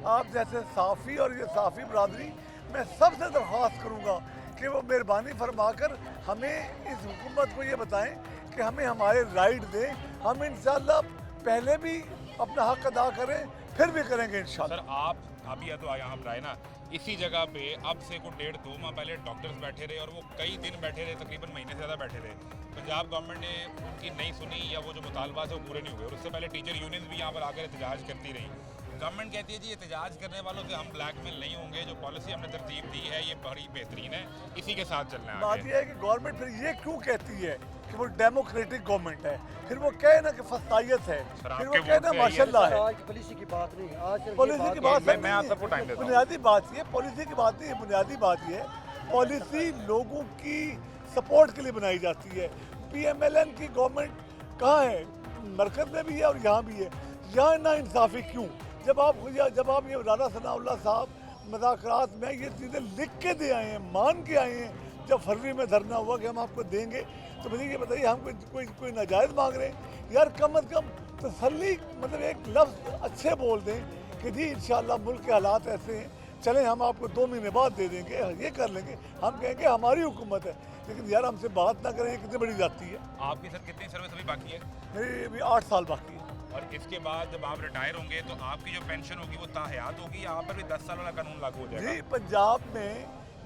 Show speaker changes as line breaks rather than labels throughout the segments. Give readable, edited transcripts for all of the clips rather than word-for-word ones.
आप जैसे साफ़ी और ये साफ़ी बरादरी, मैं सबसे दरख्वास्त करूँगा कि वो मेहरबानी फरमाकर हमें इस हुकूमत को ये बताएं कि हमें हमारे राइट दें। हम इंशाल्लाह पहले भी अपना हक अदा करें, फिर भी करेंगे इंशाल्लाह।
सर आप अभी या तो यहाँ पर आए ना, इसी जगह पे अब से कुछ 1.5-2 माह पहले डॉक्टर्स बैठे रहे और वो कई दिन बैठे रहे, तकरीबन महीने से ज़्यादा बैठे रहे। पंजाब गवर्नमेंट ने उनकी नहीं सुनी या वो जो मुतालबात है वो पूरे नहीं हुए, और उससे पहले टीचर यूनियंस भी यहाँ पर आकर एहतजाज करती रही। गवर्नमेंट कहती है जी एहतजाज करने वालों से हम ब्लैकमेल नहीं होंगे, जो पॉलिसी हमने तरतीब दी है ये बड़ी बेहतरीन है, इसी के साथ चलना है
बात
आगे।
यह है कि गवर्नमेंट फिर ये क्यों कहती है कि वो डेमोक्रेटिक गवर्नमेंट है, फिर वो कहे ना कि फस्तायत है,
सर,
फिर
आपके
वो कहे ना
वोट से
माशाल्लाह है।
आज पॉलिसी की बात नहीं, आज
पॉलिसी की बात
मैं आप सबको टाइम देता हूँ।
बुनियादी बात ये पॉलिसी की बात नहीं है, बुनियादी बात ये है पॉलिसी लोगों की सपोर्ट के लिए बनाई जाती है। PMLN की गवर्नमेंट कहाँ है? मरकज़ में भी है और यहाँ भी है। यहाँ ना इंसाफ़ी क्यों? जब आप ये राना सनाउल्लाह साहब मुज़ाकरात में ये चीज़ें लिख के दे आए हैं, मान के आए हैं, जब फरवरी में धरना हुआ कि हम आपको देंगे, तो मुझे ये बताइए हम कोई नाजायज़ मांग रहे हैं? यार कम अज़ कम तसल्ली, मतलब एक लफ्ज़ अच्छे बोल दें कि जी इंशाअल्लाह मुल्क के हालात ऐसे हैं, चलें हम आपको 2 महीने बाद दे देंगे, ये कर लेंगे। हम कहेंगे हमारी हुकूमत है, लेकिन यार हमसे बात ना करें, कितनी बड़ी जाती है।
आपकी सर कितनी सर्विस अभी बाकी है?
मेरी अभी 8 साल बाकी है।
और इसके बाद जब आप रिटायर होंगे तो आपकी जो पेंशन होगी वो ताहयात होगी, यहाँ पर भी 10 साल वाला कानून लागू हो जाएगा?
जी, पंजाब में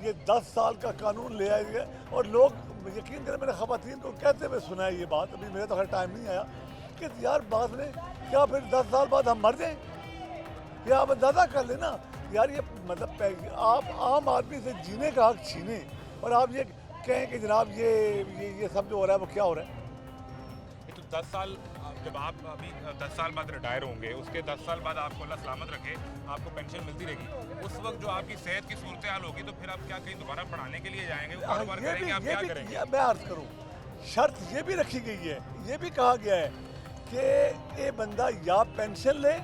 ये 10 साल का कानून ले आया गया और लोग यकीन करें, मैंने ख़वातीन को कहते हुए सुना है ये बात, अभी मेरे तो खैर टाइम नहीं आया, कि यार बाद में क्या फिर 10 साल बाद हम मर जाएं? या आप अंदाज़ा कर लेना यार, ये मतलब आप आम आदमी से जीने का हक छीने और आप ये कहें कि जनाब ये सब जो हो रहा है वो क्या हो रहा है?
ये तो 10 साल, जब आप अभी 10 साल बाद रिटायर होंगे, उसके 10 साल बाद आपको अल्लाह सलामत रखे आपको पेंशन मिलती रहेगी, उस वक्त जो आपकी सेहत की सूरत हाल होगी तो फिर आप क्या कहीं दोबारा पढ़ाने के लिए जाएंगे, कारोबार करेंगे, आप क्या करेंगे?
मैं अर्ज करूँ, शर्त ये भी रखी गई है, ये भी कहा गया है कि ये बंदा या पेंशन ले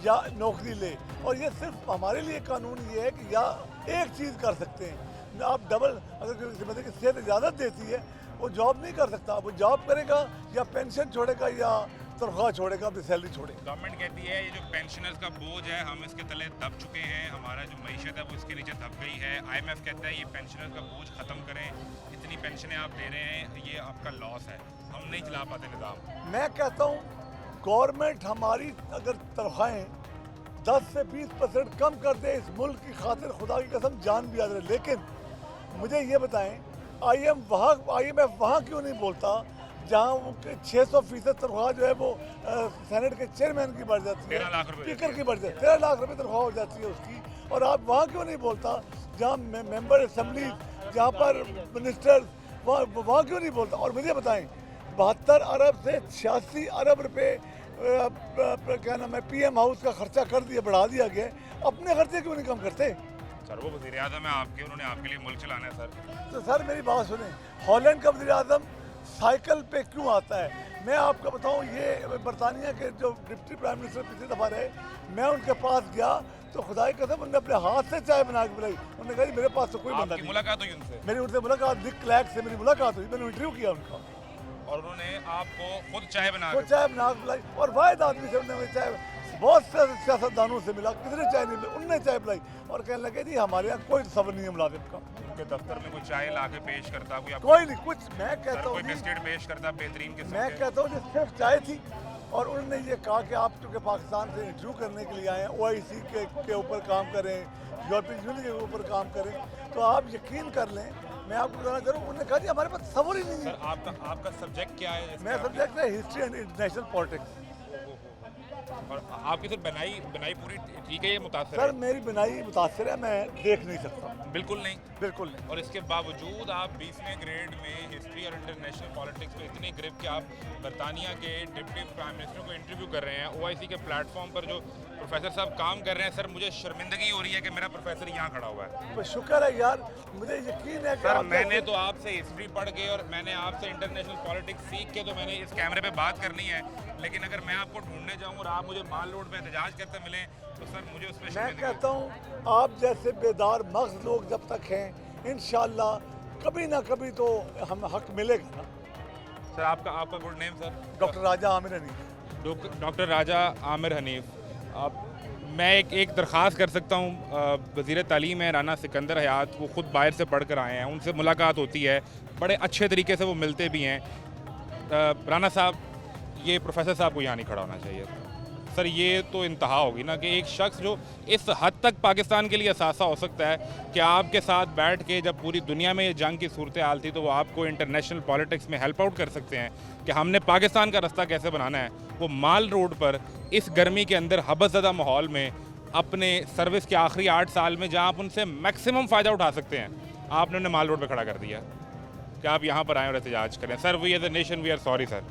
या नौकरी ले, और ये सिर्फ हमारे लिए कानून ये है कि या एक चीज़ कर सकते हैं आप, डबल, अगर किसी बंदे की सेहत इजाज़त देती है वो जॉब नहीं कर सकता, वो जॉब करेगा या पेंशन छोड़ेगा या तनख्वाह छोड़ेगा, अपनी सैलरी छोड़ेगा।
गवर्नमेंट कहती है ये जो पेंशनर्स का बोझ है हम इसके तले दब चुके हैं, हमारा जो मईशत है वो इसके नीचे दब गई है। IMF कहता है ये पेंशनर्स का बोझ ख़त्म करें, इतनी पेंशनें आप दे रहे हैं ये आपका लॉस है, हम नहीं चला पाते निज़ाम।
मैं कहता हूँ गवर्नमेंट हमारी अगर तनख्वाहें 10 से 20% कम कर दे इस मुल्क की खातिर, खुदा की कसम जान भी याद रहे। लेकिन मुझे ये बताएं IMF वहाँ क्यों नहीं बोलता जहाँ 600% तनख्वाह जो है वो सेनेट के चेयरमैन की बढ़ जाती है,
13 लाख रुपए
स्पीकर की बढ़ जाती है, 13 लाख रुपए तनख्वाह हो जाती है उसकी, और आप वहाँ क्यों नहीं बोलता जहाँ मेंबर असम्बली, जहाँ पर मिनिस्टर, वहाँ क्यों नहीं बोलता? और मुझे बताएं 72 अरब से 86 अरब रुपए क्या नाम है PM हाउस का खर्चा कर दिया, बढ़ा दिया गया, अपने खर्चे क्यों नहीं कम करते?
सर वो वज़ीर आज़म है आपके, उन्होंने आपके लिए मुल्क चलाना है सर।
तो सर मेरी बात सुने, हॉलैंड का वज़ीर आज़म साइकिल पे क्यों आता है? मैं आपको बताऊं, ये बरतानिया के जो डिप्टी प्राइम मिनिस्टर पिछली दफ़ा रहे, मैं उनके पास गया तो खुदा की कसम उन्होंने अपने हाथ से चाय बना के पिलाई। उन्होंने कहा जी मेरे पास तो कोई बंदा
आपकी
नहीं।
मुलाकात हुई उनसे?
मेरी उनसे मुलाकात, दिक क्लैक से मेरी मुलाकात हुई, मैंने इंटरव्यू किया उनका,
और उन्होंने आपको खुद चाय बना
वो
के?
चाय बना के पिलाई, और वाहिद आदमी से उन्होंने चाय, बहुत से सियासतदानों से मिला, कितने चाय नहीं मिली, उनने चाय पिलाई और कहने लगे जी हमारे यहाँ कोई सब्र नहीं है मुलाजिम का।
उनके दफ्तर में कोई चाय ला के पेश करता, कोई आपको
कोई नहीं कुछ, मैं
सर
कहता
कोई
हूँ
बिस्किट पेश करता बेहतरीन किस्म
मैं
के?
कहता हूँ कि सिर्फ चाय थी, और उन्होंने ये कहा कि आप चूँकि पाकिस्तान से इंटरव्यू करने के लिए आए हैं, OIC के ऊपर काम करें, यूरोपियन यूनियन के ऊपर काम करें, तो आप यकीन कर लें, मैं आपको कहना चाह रहा हूँ, उन्होंने कहा जी हमारे पास सब्र ही नहीं है।
सर आपका सब्जेक्ट क्या है?
मैं सब्जेक्ट है हिस्ट्री एंड इंटरनेशनल पॉलिटिक्स।
और आपकी सर बनाई पूरी ठीक है, ये मुतासर
सर
है?
मेरी बनाई मुतासर है, मैं देख नहीं सकता,
बिल्कुल नहीं?
बिल्कुल नहीं।
और इसके बावजूद आप 20वें ग्रेड में हिस्ट्री और इंटरनेशनल पॉलिटिक्स में इतनी ग्रिप कि आप बरतानिया के डिप्टी प्राइम मिनिस्टर को इंटरव्यू कर रहे हैं, OIC के प्लेटफॉर्म पर जो प्रोफेसर साहब काम कर रहे हैं। सर मुझे शर्मिंदगी हो रही है कि मेरा प्रोफेसर यहाँ खड़ा हुआ है।
तो शुक्र है यार, मुझे यकीन है कि
सर
आप
मैंने तो आपसे हिस्ट्री पढ़ के और मैंने आपसे इंटरनेशनल पॉलिटिक्स सीख के तो मैंने इस कैमरे पे बात करनी है, लेकिन अगर मैं आपको ढूंढने जाऊँ और आप मुझे माल रोड पे एहतजाज करते मिलें तो सर मुझे उसमें
मैं
शर्मिंदगी।
कहता हूँ आप जैसे बेदार मग़ज़ लोग जब तक हैं, इंशाअल्लाह कभी ना कभी तो हम हक मिलेगा ना।
सर आपका गुड नेम सर?
डॉक्टर राजा आमिर हनीफ।
डॉक्टर राजा आमिर हनीफ। आप मैं एक दरख्वास्त कर सकता हूँ, वज़ीर तालीम है राना सिकंदर हयात, वो ख़ुद बाहर से पढ़ कर आए हैं, उनसे मुलाकात होती है, बड़े अच्छे तरीके से वो मिलते भी हैं। राना साहब, ये प्रोफेसर साहब को यहाँ नहीं खड़ा होना चाहिए सर। ये तो इंतहा होगी ना कि एक शख्स जो इस हद तक पाकिस्तान के लिए असासा हो सकता है कि आपके साथ बैठ के जब पूरी दुनिया में ये जंग की सूरत हाल थी तो वो आपको इंटरनेशनल पॉलिटिक्स में हेल्प आउट कर सकते हैं कि हमने पाकिस्तान का रास्ता कैसे बनाना है, वो माल रोड पर इस गर्मी के अंदर हबसज़दा माहौल में अपने सर्विस के आखिरी 8 साल में जहाँ आप उनसे मैक्सिमम फ़ायदा उठा सकते हैं, आपने उन्हें माल रोड पर खड़ा कर दिया कि आप यहाँ पर आएँ और एहतजाज करें। Sir, we as a nation we are sorry sir.